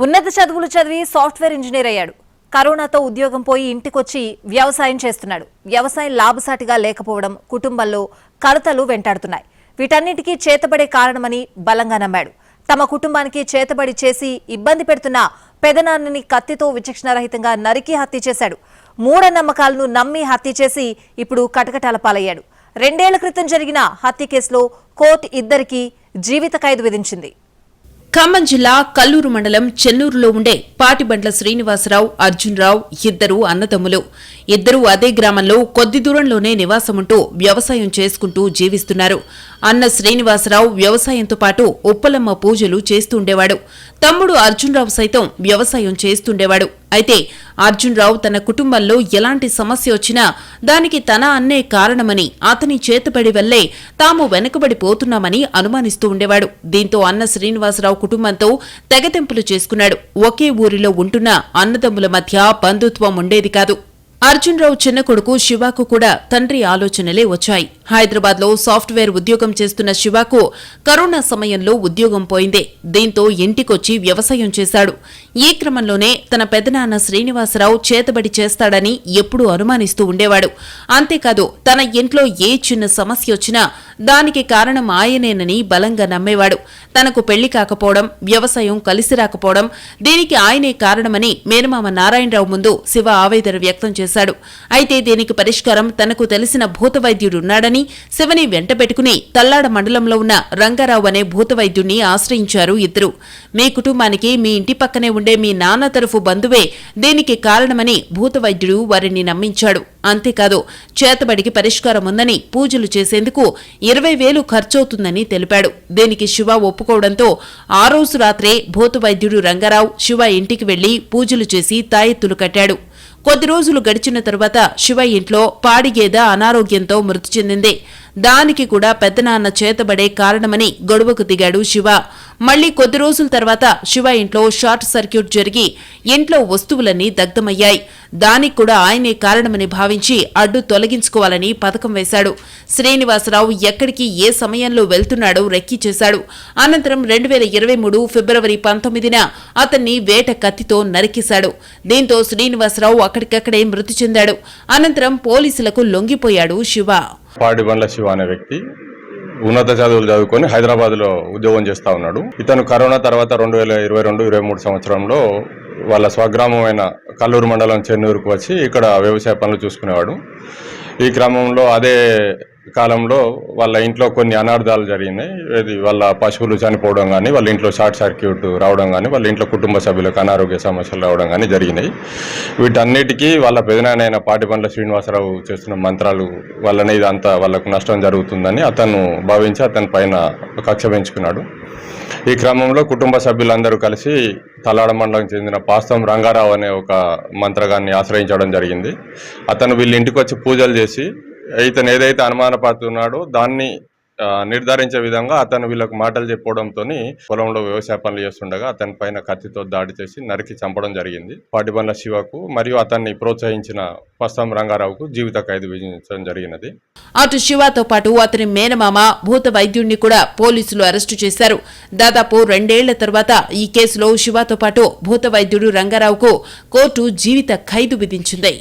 ఉన్నత చదువులు చదివి సాఫ్ట్వేర్ ఇంజనీర్ అయ్యాడు. కరోనాతో ఉద్యోగం పోయి ఇంటికొచ్చి వ్యవసాయం చేస్తున్నాడు. వ్యవసాయం లాభసాటిగా లేకపోవడం కుటుంబంలో కలతలు వెంటాడుతున్నాయి. వీటన్నిటికీ చేతబడే కారణమని బలంగా నమ్మాడు. తమ కుటుంబానికి చేతబడి చేసి ఇబ్బంది పెడుతున్న పెదనాన్నని కత్తితో విచక్షణారహితంగా నరికి హత్య చేశాడు. మూఢనమ్మకాలను నమ్మి హత్య చేసి ఇప్పుడు కటకటాల పాలయ్యాడు. 2 ఏళ్ల క్రితం జరిగిన హత్య కేసులో కోర్టు ఇద్దరికి జీవిత ఖైదు విధించింది. ఖమ్మం జిల్లా కల్లూరు మండలం చెన్నూరులో ఉండే పాటిబండ్ల శ్రీనివాసరావు, అర్జున్రావు ఇద్దరు అన్నదమ్ములు. ఇద్దరూ అదే గ్రామంలో కొద్ది దూరంలోనే నివాసముంటూ వ్యవసాయం చేసుకుంటూ జీవిస్తున్నారు. అన్న శ్రీనివాసరావు వ్యవసాయంతో పాటు ఉప్పలమ్మ పూజలు చేస్తుండేవాడు. తమ్ముడు అర్జున్రావు సైతం వ్యవసాయం చేస్తుండేవాడు. అయితే అర్జున్రావు తన కుటుంబంలో ఎలాంటి సమస్య వచ్చినా దానికి తన అన్నే కారణమని, అతని చేతబడి వల్లే తాము వెనుకబడిపోతున్నామని అనుమానిస్తూ ఉండేవాడు. దీంతో అన్న శ్రీనివాసరావు కుటుంబంతో తెగతెంపులు చేసుకున్నాడు. ఒకే ఊరిలో ఉంటున్న అన్నదమ్ముల మధ్య బంధుత్వం ఉండేది కాదు. అర్జున్రావు చిన్న కొడుకు శివాకు కూడా తండ్రి ఆలోచనలే వచ్చాయి. హైదరాబాద్లో సాఫ్ట్వేర్ ఉద్యోగం చేస్తున్న శివాకు కరోనా సమయంలో ఉద్యోగం పోయిందే. దీంతో ఇంటికొచ్చి వ్యవసాయం చేశాడు. ఈ క్రమంలోనే తన పెదనాన్న శ్రీనివాసరావు చేతబడి చేస్తాడని ఎప్పుడూ అనుమానిస్తూ ఉండేవాడు. అంతేకాదు తన ఇంట్లో ఏ చిన్న సమస్య వచ్చినా దానికి కారణం ఆయనేనని బలంగా నమ్మేవాడు. తనకు పెళ్లి కాకపోవడం, వ్యవసాయం కలిసి రాకపోవడం దీనికి ఆయనే కారణమని మేనమామ నారాయణరావు ముందు శివ ఆవేదన వ్యక్తం చేశాడు. అయితే దీనికి పరిష్కారం తనకు తెలిసిన భూతవైద్యుడున్నాడని శివని వెంటబెట్టుకుని తల్లాడ మండలంలో ఉన్న రంగారావు అనే భూతవైద్యుణ్ణి ఆశ్రయించారు ఇద్దరు. మీ కుటుంబానికి మీ ఇంటి పక్కనే ఉండే మీ నాన్న తరఫు బంధువే దీనికి కారణమని భూతవైద్యుడు వారిని నమ్మించాడు. అంతేకాదు చేతబడికి పరిష్కారం ఉందని, పూజలు చేసేందుకు 20,000 ఖర్చవుతుందని తెలిపాడు. దీనికి శివ ఒప్పుకోవడంతో ఆ రోజు రాత్రే భూతవైద్యుడు రంగారావు శివ ఇంటికి వెళ్లి పూజలు చేసి తాయెత్తులు కట్టాడు. కొద్ది రోజులు గడిచిన తరువాత శివ ఇంట్లో పాడిగేద అనారోగ్యంతో మృతి చెందింది. దానికి కూడా పెద్దనాన్న చేతబడే కారణమని గొడవకు దిగాడు శివ. మళ్లీ కొద్ది రోజుల తర్వాత శివ ఇంట్లో షార్ట్ సర్క్యూట్ జరిగి ఇంట్లో వస్తువులన్నీ దగ్ధమయ్యాయి. దానికి కూడా ఆయనే కారణమని భావించి అడ్డు తొలగించుకోవాలని పథకం వేశాడు. శ్రీనివాసరావు ఎక్కడికి ఏ సమయంలో వెళ్తున్నాడో రెక్కీ చేశాడు. అనంతరం 2023 ఫిబ్రవరి 19న అతన్ని వేట కత్తితో నరికేశాడు. దీంతో శ్రీనివాసరావు అక్కడికక్కడే మృతి చెందాడు. అనంతరం పోలీసులకు లొంగిపోయాడు శివ. పాటిబండ్ల శివ అనే వ్యక్తి ఉన్నత చదువులు చదువుకొని హైదరాబాద్లో ఉద్యోగం చేస్తూ ఉన్నాడు. ఇతను కరోనా తర్వాత 2022-23 సంవత్సరంలో వాళ్ళ స్వగ్రామమైన కల్లూరు మండలం చెన్నూరుకు వచ్చి ఇక్కడ వ్యవసాయ పనులు చూసుకునేవాడు. ఈ క్రమంలో అదే కాలంలో వాళ్ళ ఇంట్లో కొన్ని అనార్థాలు జరిగినాయి. వాళ్ళ పశువులు చనిపోవడం కానీ, వాళ్ళ ఇంట్లో షార్ట్ సర్క్యూట్ రావడం కానీ, వాళ్ళ ఇంట్లో కుటుంబ సభ్యులకు అనారోగ్య సమస్యలు రావడం కానీ జరిగినాయి. వీటన్నిటికీ వాళ్ళ పెదనాయన పాటిబండ్ల శ్రీనివాసరావు చేస్తున్న మంత్రాలు వల్లనే ఇదంతా వాళ్ళకు నష్టం జరుగుతుందని అతను భావించి అతని పైన కక్ష పెంచుకున్నాడు. ఈ క్రమంలో కుటుంబ సభ్యులందరూ కలిసి తల్లాడ మండలం చెందిన పాస్తం రంగారావు అనే ఒక మంత్రగాన్ని ఆశ్రయించడం జరిగింది. అతను వీళ్ళ ఇంటికి వచ్చి పూజలు చేసి ఇతను ఏదైతే అనుమానపడుతున్నాడో దాన్ని నిర్ధారించే విధంగా అతను వీళ్ళకు మాటలు చెప్పడంతో పొలంలో వ్యవసాయ పనులు చేస్తుండగా అతని పైన కత్తితో దాడి చేసి నరికి చంపడం జరిగింది. పాటిబండ్ల శివకు మరియు అతన్ని ప్రోత్సహించిన పస్తం రంగారావుకు జీవిత ఖైదు విధించడం జరిగినది. అటు శివతో పాటు అతని మేనమామ భూత వైద్యుణ్ణి కూడా పోలీసులు అరెస్టు చేశారు. దాదాపు 2 ఏళ్ల తర్వాత ఈ కేసులో శివతో పాటు భూత వైద్యుడు రంగారావుకు కోర్టు జీవిత ఖైదు విధించింది.